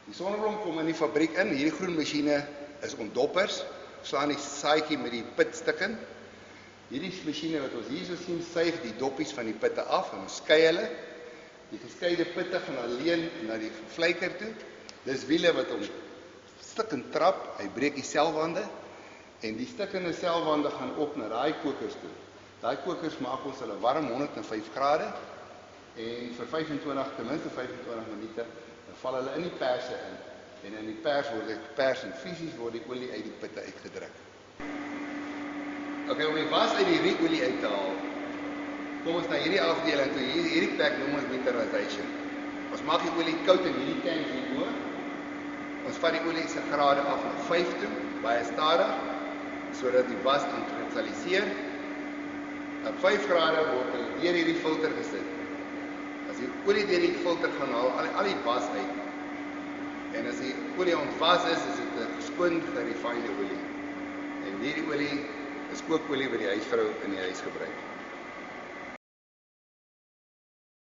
Die sonneblom kom in die fabriek in, hierdie groen masjiene is ontdoppers, slaan die saadjie met die pitstuk in. Hierdie masjiene wat ons hier so sien, suig die doppies van die pitte af en ons skei hulle. Die geskeide pitte gaan alleen na die vleiker toe. Dis wiele wat hom stukkend trap, hy breek die selwande en die stukkende selwande gaan op na daai kokers toe. Daai kokers maak ons hulle warm 105 grade en vir 25, ten minste 25 minute, dan val hulle in die perse in. En in die pers word die persinfusies word die olie uit die pitte uitgedruk. Om die was uit die riekolie uit te haal, kom ons na hierdie afdeling toe, hierdie plek noem ons winterization. Ons maak die olie koud in hierdie tank hierbo. Ons vat die olie se grade af na 5 toe, baie stadig, sodat die was kan kristalliseer. Op 5 grade word hy deur hierdie filter gesit. As die olie deur die filter gaan haal, al die was uit. En as die olie ontwas is dit 'n geskoon gerefineerde olie. En hierdie olie is kookolie wat die huisvrou in die huis gebruik.